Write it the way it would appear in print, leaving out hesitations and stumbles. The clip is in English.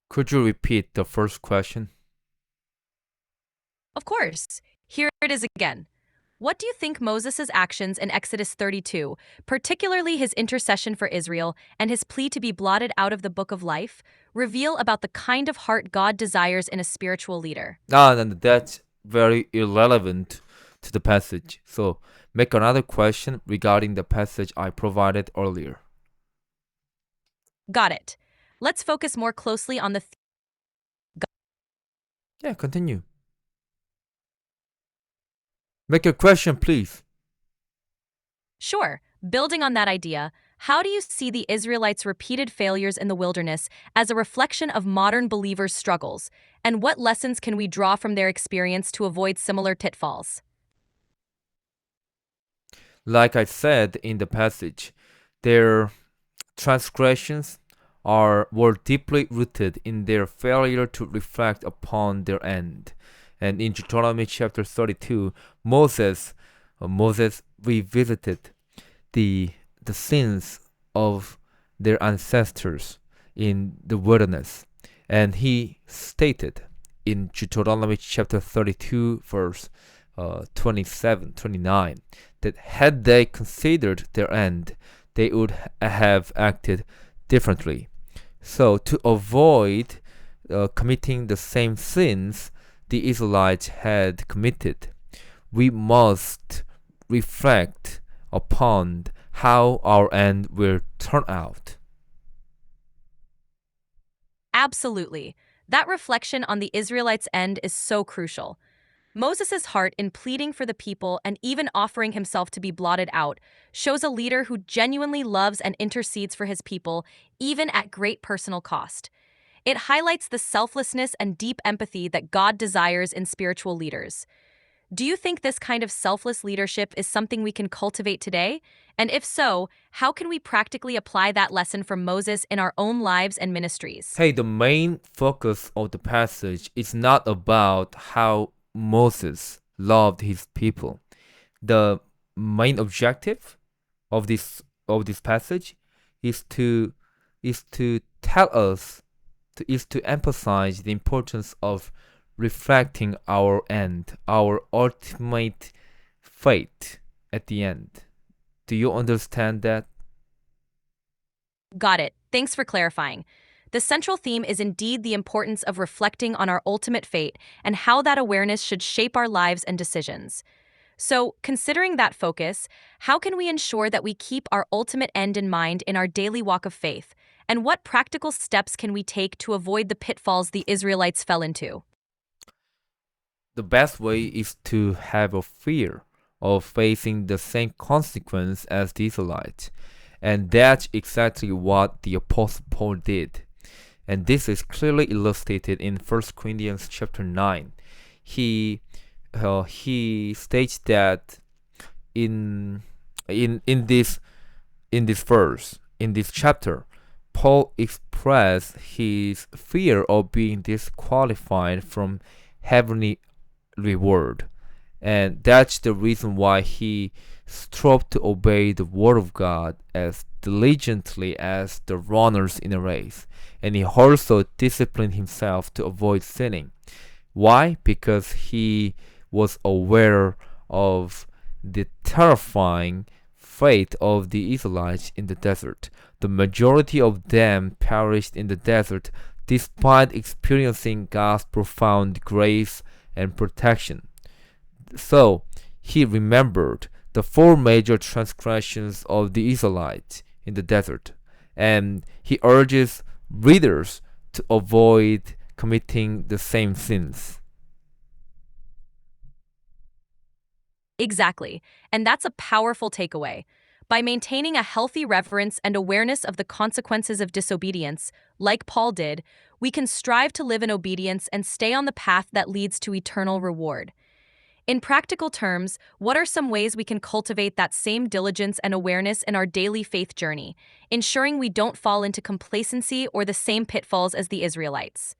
Could you repeat the first question? Of course. Here it is again. What do you think Moses' actions in Exodus 32, particularly his intercession for Israel and his plea to be blotted out of the book of life, reveal about the kind of heart God desires in a spiritual leader? And that's very irrelevant to the passage. So make another question regarding the passage I provided earlier. Got it. Let's focus more closely on the Yeah, continue. Make your question, please. Sure. Building on that idea, how do you see the Israelites' repeated failures in the wilderness as a reflection of modern believers' struggles? And what lessons can we draw from their experience to avoid similar pitfalls? Like I said in the passage, their transgressions were deeply rooted in their failure to reflect upon their end. And in Deuteronomy chapter 32, Moses revisited the the sins of their ancestors in the wilderness, and he stated in Deuteronomy chapter 32 verse 27 29 that had they considered their end, they would have acted differently. So to avoid committing the same sins the Israelites had committed, we must reflect upon how our end will turn out. Absolutely. That reflection on the Israelites' end is so crucial. Moses' heart in pleading for the people and even offering himself to be blotted out shows a leader who genuinely loves and intercedes for his people, even at great personal cost. It highlights the selflessness and deep empathy that God desires in spiritual leaders. Do you think this kind of selfless leadership is something we can cultivate today? And if so, how can we practically apply that lesson from Moses in our own lives and ministries? Hey, the main focus of the passage is not about how Moses loved his people. The main objective of this passage is to tell us is to emphasize the importance of reflecting our end, our ultimate fate at the end. Do you understand that? Got it. Thanks for clarifying. The central theme is indeed the importance of reflecting on our ultimate fate and how that awareness should shape our lives and decisions. So, considering that focus, how can we ensure that we keep our ultimate end in mind in our daily walk of faith? And what practical steps can we take to avoid the pitfalls the Israelites fell into? The best way is to have a fear of facing the same consequence as the Israelites. And that's exactly what the Apostle Paul did. And this is clearly illustrated in 1 Corinthians chapter 9. He he states that in in this verse, in this chapter, Paul expressed his fear of being disqualified from heavenly reward. And that's the reason why he strove to obey the word of God as diligently as the runners in a race. And he also disciplined himself to avoid sinning. Why? Because he was aware of the terrifying fate of the Israelites in the desert. The majority of them perished in the desert despite experiencing God's profound grace and protection. So he remembered the four major transgressions of the Israelites in the desert, and he urges readers to avoid committing the same sins. Exactly. And that's a powerful takeaway. By maintaining a healthy reverence and awareness of the consequences of disobedience, like Paul did, we can strive to live in obedience and stay on the path that leads to eternal reward. In practical terms, what are some ways we can cultivate that same diligence and awareness in our daily faith journey, ensuring we don't fall into complacency or the same pitfalls as the Israelites?